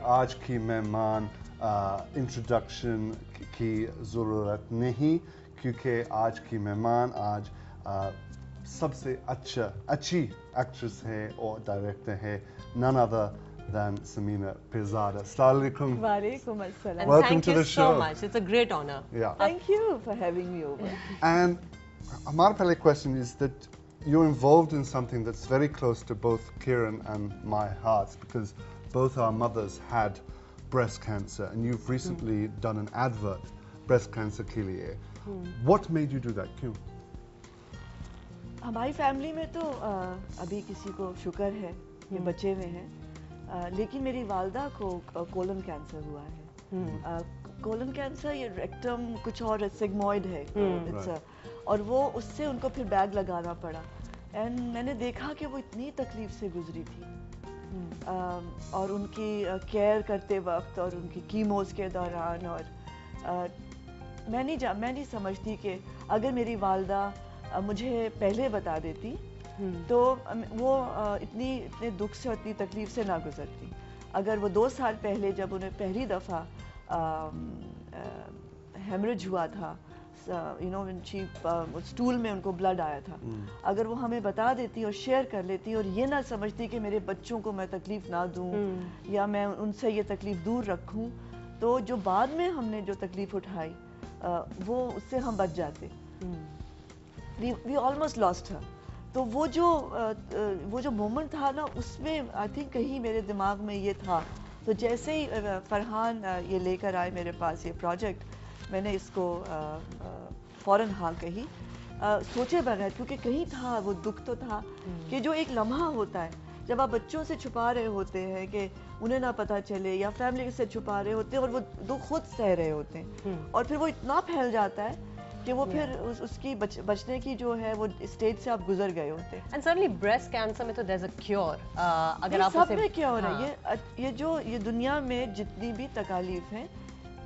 आज की मेहमान इंट्रोडक्शन की ज़रूरत नहीं, क्योंकि आज की मेहमान आज सबसे अच्छी एक्ट्रेस है और डायरेक्टर है, none other than Samina Pirzada. Assalamu alaikum. Walaikum assalam. And Welcome thank to you the so show. much. It's a great honor. Yeah. Thank you for having me over. And our first question is that you're involved in something that's very close to both Kieran and my hearts, because both our mothers had breast cancer, and you've recently done an advert, breast cancer ke liye. What made you do that? Kyun? हमारी family में तो अभी किसी को शुक्र है कि बचे हुए हैं, लेकिन मेरी वालदा को कोलन कैंसर हुआ है। कोलन कैंसर ये रेक्टम कुछ और सिग्मॉइड है, और वो उससे उनको फिर बैग लगाना पड़ा। एंड मैंने देखा कि वो इतनी तकलीफ से गुजरी थी, और उनकी केयर करते वक्त और उनकी कीमोस के दौरान, और मैं नहीं समझती कि अगर मेरी वालदा मुझे पहले बता देती तो वो इतने दुख से और इतनी तकलीफ से ना गुजरती। अगर वो 2 साल पहले जब उन्हें पहली दफ़ा हेमरेज हुआ था, स्टूल में उनको ब्लड आया था, अगर वो हमें बता देती और शेयर कर लेती और ये ना समझती कि मेरे बच्चों को मैं तकलीफ ना दूं या मैं उनसे ये तकलीफ दूर रखूं, तो जो बाद में हमने जो तकलीफ उठाई वो उससे हम बच जाते। We almost lost her. तो वो जो मोमेंट था ना, उसमें आई थिंक कहीं मेरे दिमाग में ये था। तो जैसे ही फरहान ये लेकर आए मेरे पास ये प्रोजेक्ट, मैंने इसको फ़ौरन हाँ कही, सोचे बगैर, क्योंकि कहीं था वो दुख तो था कि जो एक लम्हा होता है जब आप बच्चों से छुपा रहे होते हैं कि उन्हें ना पता चले, या फैमिली से छुपा रहे होते हैं और वो दुख खुद सह रहे होते हैं, और फिर वो इतना फैल जाता है कि वो फिर उसकी बचने की जो है वो स्टेज से आप गुजर गए होते हैं। एंड सर्टनली ब्रेस्ट कैंसर में तो देयर इज अ क्योर। अगर आप सब में क्योर है, ये दुनिया में जितनी भी तकालीफ हैं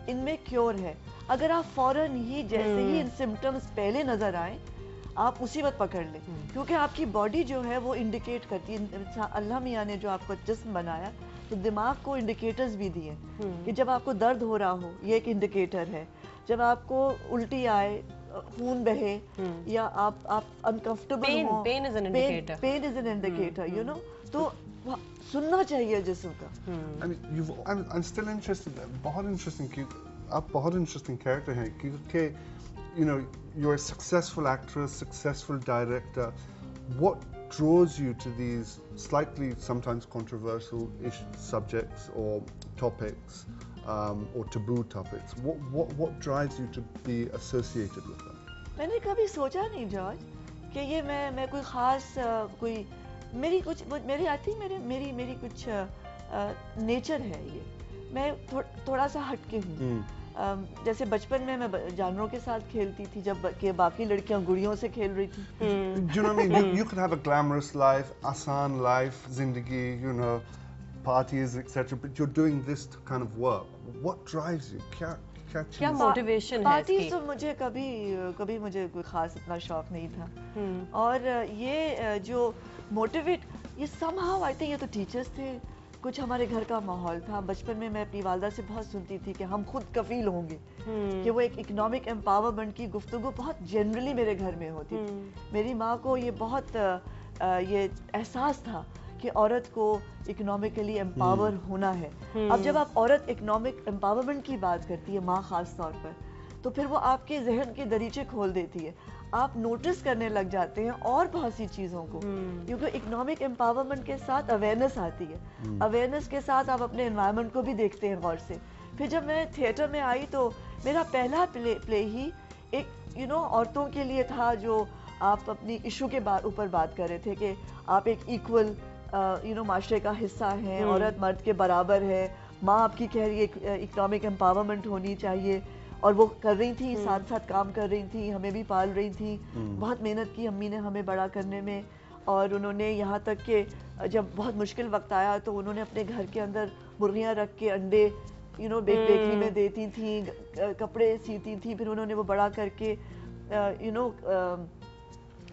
इनमें क्योर है। अगर आप फौरन ही जैसे ही इन सिम्टम्स पहले नजर आए, आप उसी वक्त पकड़ लें, क्योंकि आपकी बॉडी जो है वो इंडिकेट करती है। अल्लाह मियाँ ने जो आपको जिस्म बनाया तो दिमाग को इंडिकेटर्स भी दिए कि जब आपको दर्द हो रहा हो, ये एक इंडिकेटर है। जब आपको उल्टी आए, खून बहे, या आप अनकंफर्टेबल हो, pain is an indicator, you know, तो सुनना चाहिए जिस्म का। I'm still interested. बहुत interesting कि आप बहुत interesting character हैं, क्योंकि you know you're a successful actress, successful director. What draws you to these slightly sometimes controversial subjects or topics, or taboo topics? What drives you to be associated with them? मैंने कभी सोचा नहीं George कि ये मैं कोई खास मेरी आई थिंक मेरी कुछ नेचर है ये। मैं थोड़ा सा हटके हूँ। जैसे बचपन में मैं जानवरों के साथ खेलती थी, जब के बाकी लड़कियां गुड़ियों से खेल रही थी। Do you know what I mean? You could have a glamorous life, आसान life, जिंदगी, you know, parties, etc. But you're doing this kind of work. What drives you? क्या मोटिवेशन है? पार्टीज तो मुझे कभी मुझे कोई खास इतना शौक नहीं था, और ये जो मोटिवेट, ये somehow I think ये तो टीचर्स थे, कुछ हमारे घर का माहौल था। बचपन में मैं अपनी वालदा से बहुत सुनती थी कि हम खुद कफील होंगे, कि वो एक इकोनॉमिक एम्पावरमेंट की गुफ्तगू बहुत जनरली मेरे घर में होती थी। मेरी माँ को ये बहुत ये एहसास था कि औरत को इकोनॉमिकली एम्पावर होना है। अब जब आप औरत इकोनॉमिक एम्पावरमेंट की बात करती है, माँ खास तौर पर, तो फिर वो आपके जहन के दरीचे खोल देती है। आप नोटिस करने लग जाते हैं और बहुत सी चीज़ों को, क्योंकि इकोनॉमिक एम्पावरमेंट के साथ अवेयरनेस आती है। अवेयरनेस के साथ आप अपने एनवायरनमेंट को भी देखते हैं गौर से। फिर जब मैं थिएटर में आई तो मेरा पहला प्ले ही एक औरतों के लिए था, जो आप अपनी इशू के ऊपर बात कर रहे थे कि आप एक इक्वल माशरे का हिस्सा हैं, औरत मर्द के बराबर है। माँ आपकी कह रही है इकोनॉमिक एम्पावरमेंट होनी चाहिए, और वो कर रही थी, साथ साथ काम कर रही थी, हमें भी पाल रही थी। बहुत मेहनत की अम्मी ने हमें बड़ा करने में, और उन्होंने यहाँ तक कि जब बहुत मुश्किल वक्त आया तो उन्होंने अपने घर के अंदर मुर्गियाँ रख के अंडे बेकरी में देती थी, कपड़े सीती थी। फिर उन्होंने वो बड़ा करके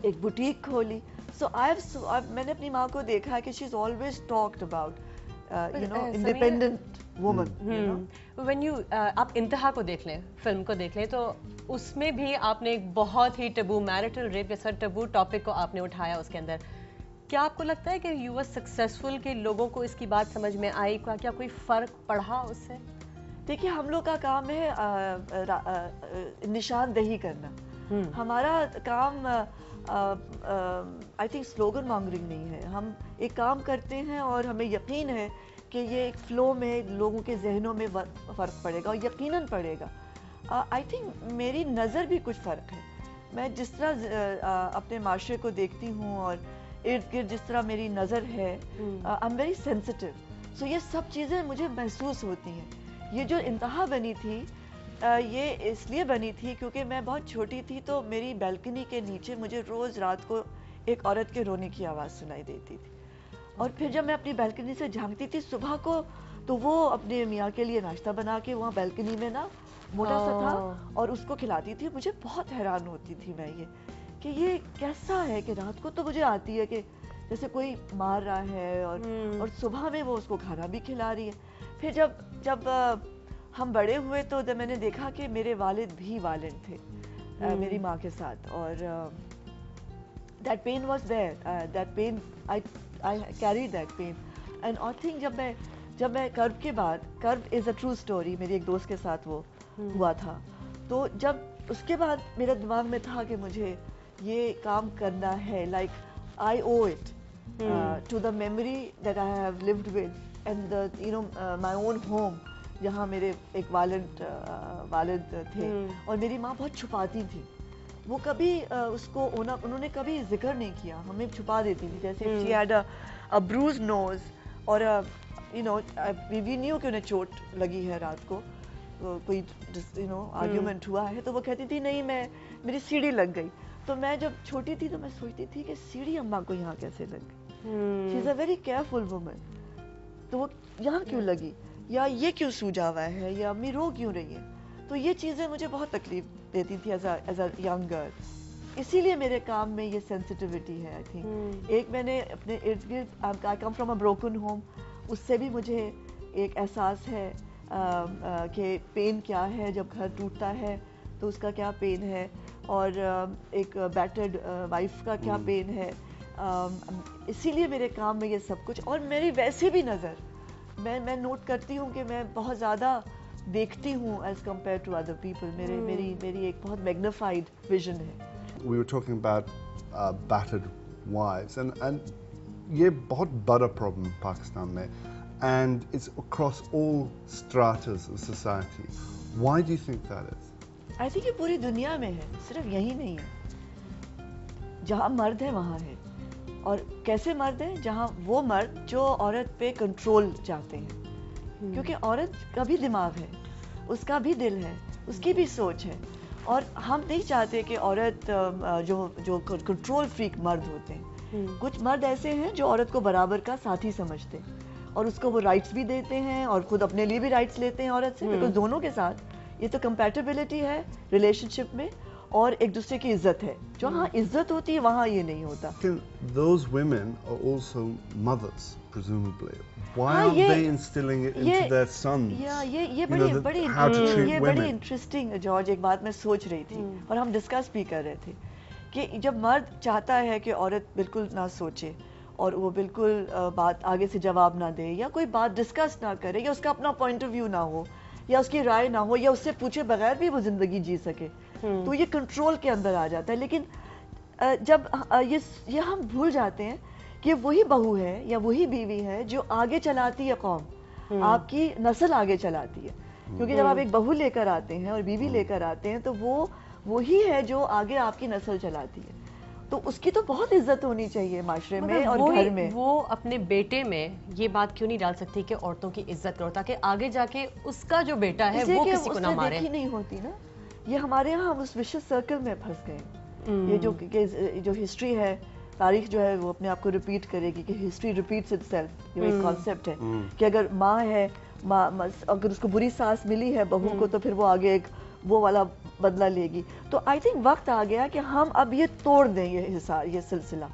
एक बुटीक खोली। मैंने अपनी माँ को देखा कि she is always talked about independent woman. When you आप इंतहा को देख लें, फिल्म को देख लें, तो उसमें भी आपने एक बहुत ही टबू मैरिटल रेप जैसा टबू टॉपिक को आपने उठाया उसके अंदर। क्या आपको लगता है कि यू वर सक्सेसफुल के लोगों को इसकी बात समझ में आई, क्या कोई फर्क पड़ा उससे? देखिए, हम लोग का काम है निशानदेही करना। हमारा काम आई थिंक स्लोगन मॉन्गरिंग नहीं है। हम एक काम करते हैं और हमें यकीन है कि ये एक फ्लो में लोगों के जहनों में फ़र्क पड़ेगा, और यकीनन पड़ेगा। आई थिंक मेरी नज़र भी कुछ फ़र्क है। मैं जिस तरह अपने माशरे को देखती हूँ और इर्द गिर्द जिस तरह मेरी नज़र है, आई एम वेरी सेंसिटिव। सो ये सब चीज़ें मुझे महसूस होती हैं। ये जो इंतहा बनी थी, ये इसलिए बनी थी क्योंकि मैं बहुत छोटी थी, तो मेरी बैल्कनी के नीचे मुझे रोज़ रात को एक औरत के रोने की आवाज़ सुनाई देती थी। और फिर जब मैं अपनी बैल्कनी से झांकती थी सुबह को, तो वो अपने मियाँ के लिए नाश्ता बना के वहाँ बैल्कनी में ना मोटा सा था और उसको खिलाती थी। मुझे बहुत हैरान होती थी मैं कि ये कैसा है कि रात को तो मुझे आती है कि जैसे कोई मार रहा है, और सुबह में वो उसको खाना भी खिला रही है। फिर जब हम बड़े हुए तो जब मैंने देखा कि मेरे वालिद भी वालिद थे मेरी माँ के साथ, और that pain was there, that pain I carried that pain, and I think जब मैं कर्ब के बाद, कर्ब इज़ अ ट्रू स्टोरी, मेरी एक दोस्त के साथ वो हुआ था, तो जब उसके बाद मेरे दिमाग में था कि मुझे ये काम करना है, like I owe it to the memory that I have lived with, and the my own home, जहाँ मेरे एक वालिद थे, और मेरी माँ बहुत छुपाती थी। वो कभी उसको उन्होंने कभी जिक्र नहीं किया, हमें छुपा देती थी। जैसे she had a bruised nose, और we knew कि उन्हें चोट लगी है रात को, कोई आर्ग्यूमेंट हुआ है, तो वो कहती थी नहीं, मेरी सीढ़ी लग गई। तो मैं जब छोटी थी तो मैं सोचती थी कि सीढ़ी अम्मा को यहाँ कैसे लग गई। She is a very careful woman, तो वो यहाँ क्यों लगी, या ये क्यों सूजा हुआ है, या अम्मी रो क्यों रही है। तो ये चीज़ें मुझे बहुत तकलीफ देती थी एज अ यंग गर्ल। इसीलिए मेरे काम में ये सेंसिटिविटी है। आई थिंक एक मैंने अपने इर्द गिर्द, I come from a broken home, उससे भी मुझे एक एहसास है कि पेन क्या है, जब घर टूटता है तो उसका क्या पेन है, और एक बैटर्ड वाइफ का क्या पेन है। इसीलिए मेरे काम में ये सब कुछ, और मेरी वैसे भी नज़र, मैं नोट करती हूँ कि मैं बहुत ज़्यादा देखती हूँ as compare to other people. मेरी एक बहुत मैग्निफाइड विजन है। We were talking about battered wives, and ये बहुत बड़ा प्रॉब्लम पाकिस्तान में, and it's across all stratas of society. Why do you think that is? I think ये पूरी दुनिया में है, सिर्फ यही नहीं है। जहाँ मर्द है वहाँ है, और कैसे मर्द है, जहाँ वो मर्द जो औरत पे कंट्रोल चाहते हैं, क्योंकि औरत का भी दिमाग है, उसका भी दिल है, उसकी भी सोच है, और हम नहीं चाहते कि औरत जो कंट्रोल फ्रीक मर्द होते हैं। कुछ मर्द ऐसे हैं जो औरत को बराबर का साथी समझते हैं, और उसको वो राइट्स भी देते हैं, और खुद अपने लिए भी राइट्स लेते हैं औरत से, बिकॉज दोनों के साथ ये तो कंपैटिबिलिटी है रिलेशनशिप में, और एक दूसरे की इज्जत है। जो हाँ इज्जत होती है वहाँ ये नहीं होता। Those women are also mothers, presumably. Why aren't they instilling it into their sons? ये बड़ी इंटरेस्टिंग जॉर्ज, एक बात मैं सोच रही थी और हम डिस्कस भी कर रहे थे कि जब मर्द चाहता है कि औरत बिल्कुल ना सोचे, और वो बिल्कुल बात आगे से जवाब ना दे, या कोई बात डिस्कस ना करे, या उसका अपना पॉइंट ऑफ व्यू ना हो, या उसकी राय ना हो, या उससे पूछे बगैर भी वो जिंदगी जी सके, तो ये कंट्रोल के अंदर आ जाता है। लेकिन जब ये हम भूल जाते हैं कि वही बहू है या वही बीवी है जो आगे चलाती है कौम, आपकी नस्ल आगे चलाती है। क्योंकि जब आप एक बहू लेकर आते हैं और बीवी लेकर आते हैं, तो वो वही है जो आगे आपकी नस्ल चलाती है। तो उसकी तो बहुत इज्जत होनी चाहिए माशरे में और घर में। वो अपने बेटे में ये बात क्यों नहीं डाल सकती कि औरतों की इज्जत करो, ताकि आगे जाके उसका जो बेटा है वो किसी को ना मारे। देखी नहीं होती ना, ये हमारे यहाँ हम उस विशेष सर्कल में फंस गए। ये जो हिस्ट्री है, तारीख जो है वो अपने आप को रिपीट करेगी, कि हिस्ट्री रिपीट्स इटसेल्फ। ये एक कॉन्सेप्ट है कि अगर माँ है, अगर उसको बुरी सास मिली है बहू को, तो फिर वो आगे एक वो वाला बदला लेगी। तो आई थिंक वक्त आ गया कि हम अब ये तोड़ दें ये सिलसिला।